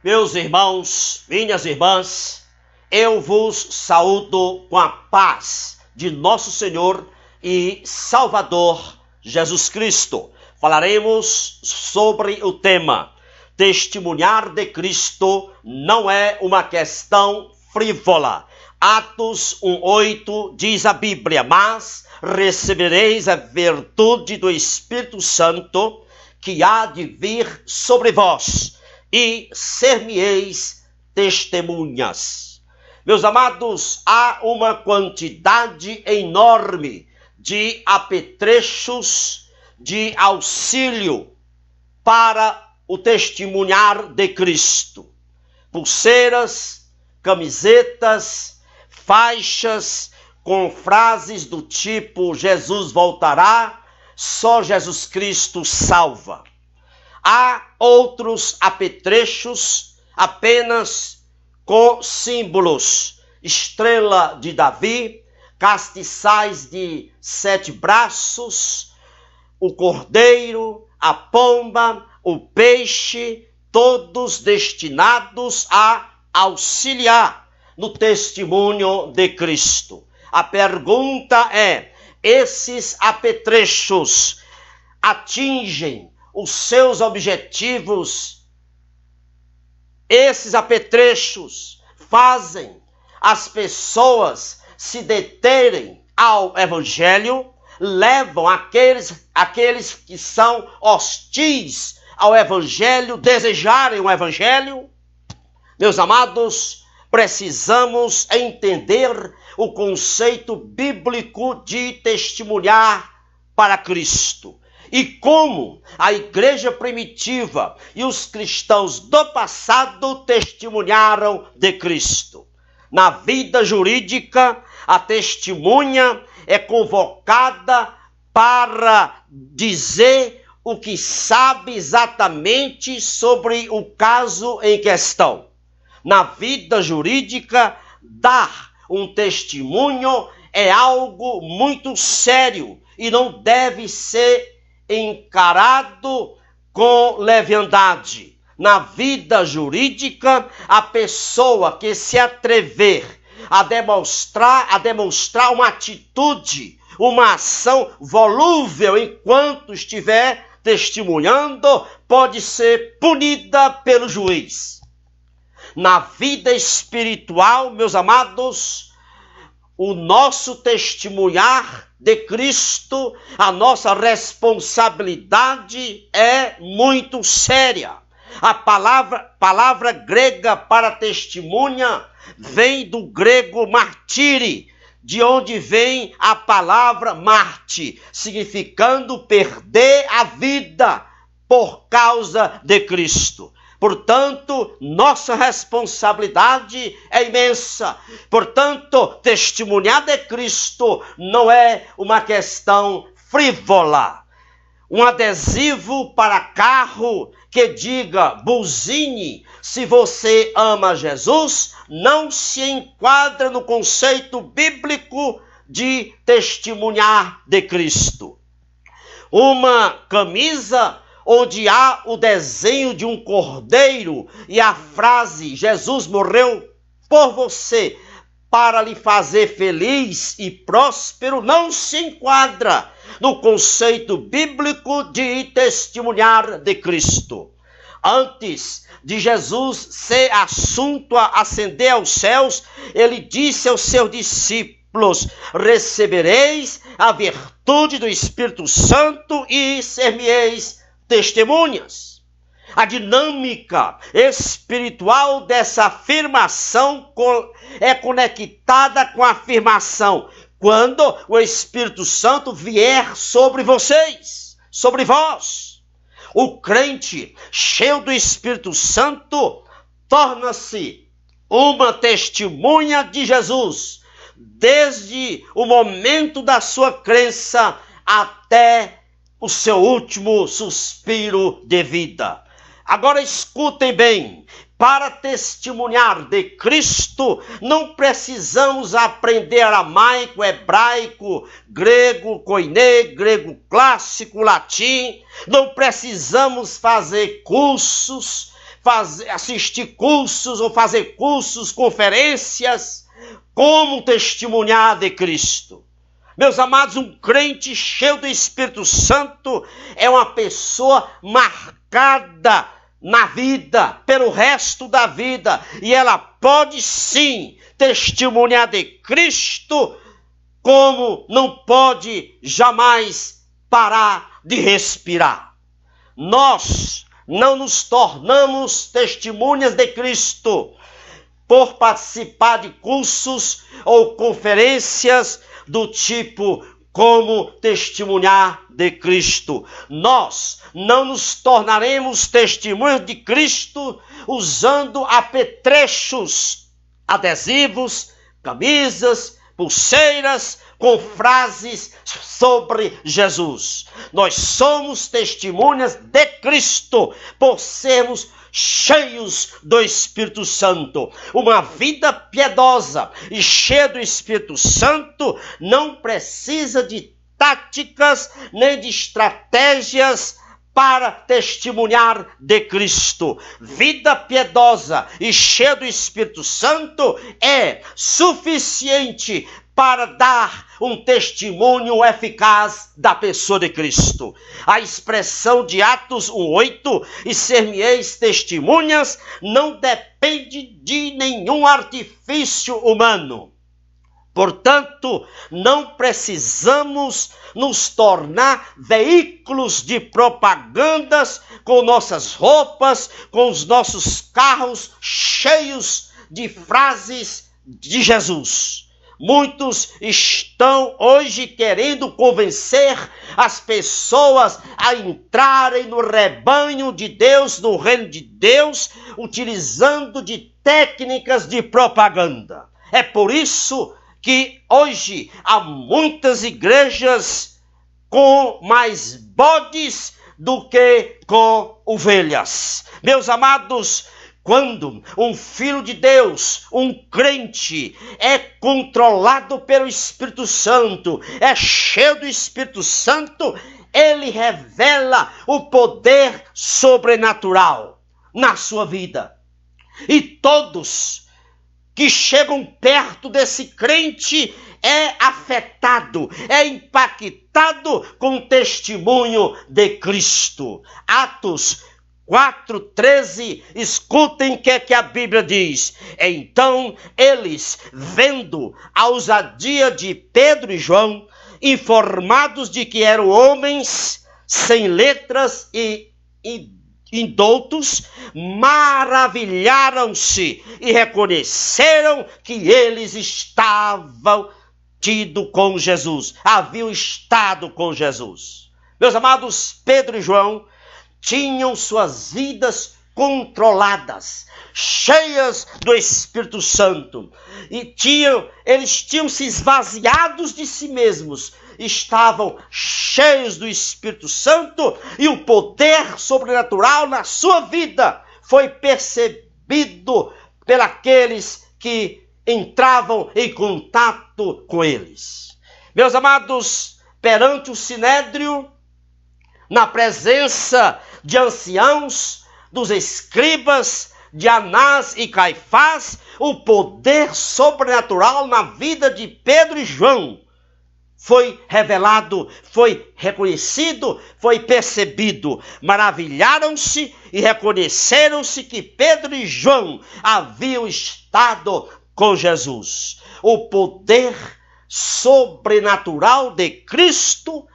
Meus irmãos, minhas irmãs, eu vos saúdo com a paz de nosso Senhor e Salvador Jesus Cristo. Falaremos sobre o tema: testemunhar de Cristo não é uma questão frívola. Atos 1:8 diz a Bíblia: mas recebereis a virtude do Espírito Santo que há de vir sobre vós, e ser-me-eis testemunhas. Meus amados, há uma quantidade enorme de apetrechos de auxílio para o testemunhar de Cristo. Pulseiras, camisetas, faixas com frases do tipo: Jesus voltará, só Jesus Cristo salva. Há outros apetrechos apenas com símbolos: estrela de Davi, castiçais de 7 braços, o cordeiro, a pomba, o peixe, todos destinados a auxiliar no testemunho de Cristo. A pergunta é: esses apetrechos atingem os seus objetivos? Esses apetrechos fazem as pessoas se deterem ao Evangelho? Levam aqueles que são hostis ao Evangelho, desejarem o Evangelho? Meus amados, precisamos entender o conceito bíblico de testemunhar para Cristo e como a igreja primitiva e os cristãos do passado testemunharam de Cristo. Na vida jurídica, a testemunha é convocada para dizer o que sabe exatamente sobre o caso em questão. Na vida jurídica, dar um testemunho é algo muito sério e não deve ser encarado com leviandade. Na vida jurídica, a pessoa que se atrever a demonstrar uma atitude, uma ação volúvel enquanto estiver testemunhando, pode ser punida pelo juiz. Na vida espiritual, meus amados, o nosso testemunhar de Cristo, a nossa responsabilidade é muito séria. A palavra grega para testemunha vem do grego martíri, de onde vem a palavra Marte, significando perder a vida por causa de Cristo. Portanto, nossa responsabilidade é imensa. Portanto, testemunhar de Cristo não é uma questão frívola. Um adesivo para carro que diga buzine se você ama Jesus não se enquadra no conceito bíblico de testemunhar de Cristo. Uma camisa onde há o desenho de um cordeiro e a frase Jesus morreu por você para lhe fazer feliz e próspero não se enquadra no conceito bíblico de testemunhar de Cristo. Antes de Jesus ser assunto a ascender aos céus, ele disse aos seus discípulos: recebereis a virtude do Espírito Santo e ser-me-eis testemunhas. A dinâmica espiritual dessa afirmação é conectada com a afirmação: quando o Espírito Santo vier sobre vocês, sobre vós. O crente cheio do Espírito Santo torna-se uma testemunha de Jesus, desde o momento da sua crença até o seu último suspiro de vida. Agora escutem bem: para testemunhar de Cristo, não precisamos aprender aramaico, hebraico, grego, koiné, grego clássico, latim. Não precisamos fazer cursos, assistir cursos ou fazer cursos, conferências, como testemunhar de Cristo. Meus amados, um crente cheio do Espírito Santo é uma pessoa marcada na vida, pelo resto da vida, e ela pode sim testemunhar de Cristo, como não pode jamais parar de respirar. Nós não nos tornamos testemunhas de Cristo por participar de cursos ou conferências do tipo como testemunhar de Cristo. Nós não nos tornaremos testemunhas de Cristo usando apetrechos, adesivos, camisas, pulseiras com frases sobre Jesus. Nós somos testemunhas de Cristo por sermos cheios do Espírito Santo. Uma vida piedosa e cheia do Espírito Santo não precisa de táticas nem de estratégias para testemunhar de Cristo. Vida piedosa e cheia do Espírito Santo é suficiente para dar um testemunho eficaz da pessoa de Cristo. A expressão de Atos 1:8, e ser-me-eis testemunhas, não depende de nenhum artifício humano. Portanto, não precisamos nos tornar veículos de propagandas com nossas roupas, com os nossos carros cheios de frases de Jesus. Muitos estão hoje querendo convencer as pessoas a entrarem no rebanho de Deus, no reino de Deus, utilizando de técnicas de propaganda. É por isso que hoje há muitas igrejas com mais bodes do que com ovelhas. Meus amados, quando um filho de Deus, um crente, é controlado pelo Espírito Santo, é cheio do Espírito Santo, ele revela o poder sobrenatural na sua vida. E todos que chegam perto desse crente é afetado, é impactado com o testemunho de Cristo. Atos 4:13, escutem o que a Bíblia diz. Então eles, vendo a ousadia de Pedro e João, informados de que eram homens sem letras e indoutos, maravilharam-se e reconheceram que eles estavam tido com Jesus, haviam estado com Jesus. Meus amados, Pedro e João tinham suas vidas controladas, cheias do Espírito Santo, e eles tinham se esvaziados de si mesmos, estavam cheios do Espírito Santo, e o poder sobrenatural na sua vida foi percebido pelos que entravam em contato com eles. Meus amados, perante o Sinédrio, na presença de anciãos, dos escribas, de Anás e Caifás, o poder sobrenatural na vida de Pedro e João foi revelado, foi reconhecido, foi percebido. Maravilharam-se e reconheceram-se que Pedro e João haviam estado com Jesus. O poder sobrenatural de Cristo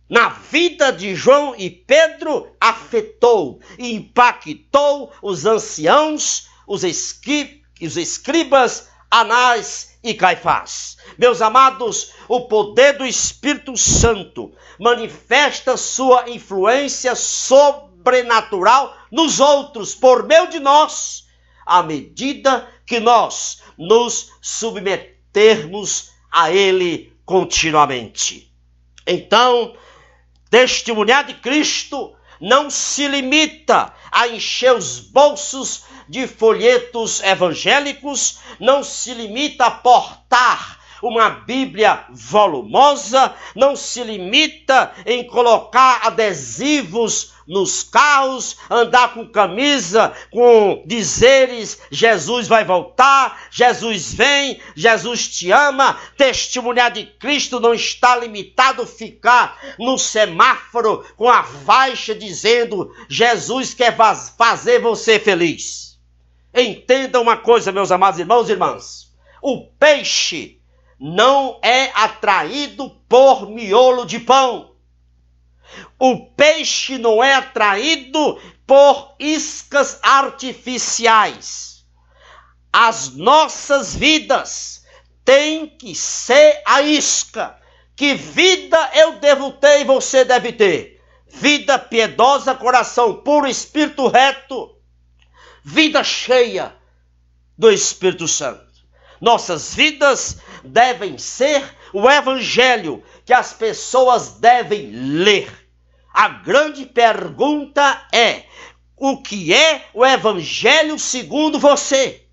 na vida de João e Pedro afetou e impactou os anciãos, os escribas, Anás e Caifás. Meus amados, o poder do Espírito Santo manifesta sua influência sobrenatural nos outros, por meio de nós, à medida que nós nos submetermos a Ele continuamente. Então, testemunhar de Cristo não se limita a encher os bolsos de folhetos evangélicos, não se limita a portar uma Bíblia volumosa, não se limita em colocar adesivos nos carros, andar com camisa, com dizeres, Jesus vai voltar, Jesus vem, Jesus te ama. Testemunhar de Cristo não está limitado a ficar no semáforo com a faixa dizendo, Jesus quer fazer você feliz. Entenda uma coisa, meus amados irmãos e irmãs, o peixe não é atraído por miolo de pão. O peixe não é atraído por iscas artificiais. As nossas vidas têm que ser a isca. Que vida eu devo ter e você deve ter? Vida piedosa, coração puro, espírito reto. Vida cheia do Espírito Santo. Nossas vidas devem ser o evangelho que as pessoas devem ler. A grande pergunta é, o que é o evangelho segundo você?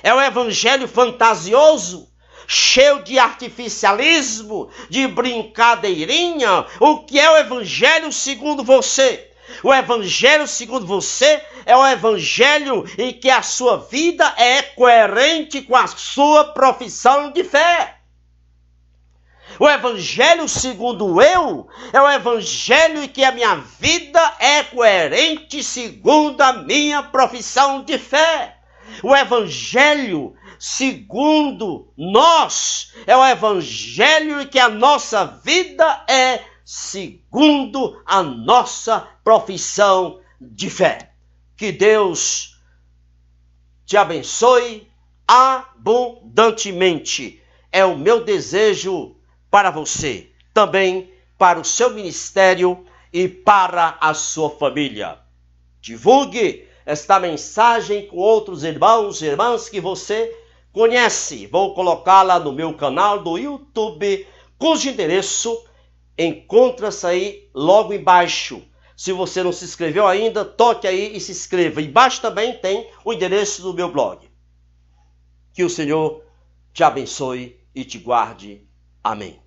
É o evangelho fantasioso, cheio de artificialismo, de brincadeirinha? O que é o evangelho segundo você? O evangelho segundo você é o evangelho em que a sua vida é coerente com a sua profissão de fé. O evangelho segundo eu é o evangelho em que a minha vida é coerente segundo a minha profissão de fé. O evangelho segundo nós é o evangelho em que a nossa vida é segundo a nossa profissão de fé. Que Deus te abençoe abundantemente. É o meu desejo para você, também para o seu ministério e para a sua família. Divulgue esta mensagem com outros irmãos e irmãs que você conhece. Vou colocá-la no meu canal do YouTube, cujo endereço encontra-se aí logo embaixo. Se você não se inscreveu ainda, toque aí e se inscreva. Embaixo também tem o endereço do meu blog. Que o Senhor te abençoe e te guarde. Amém.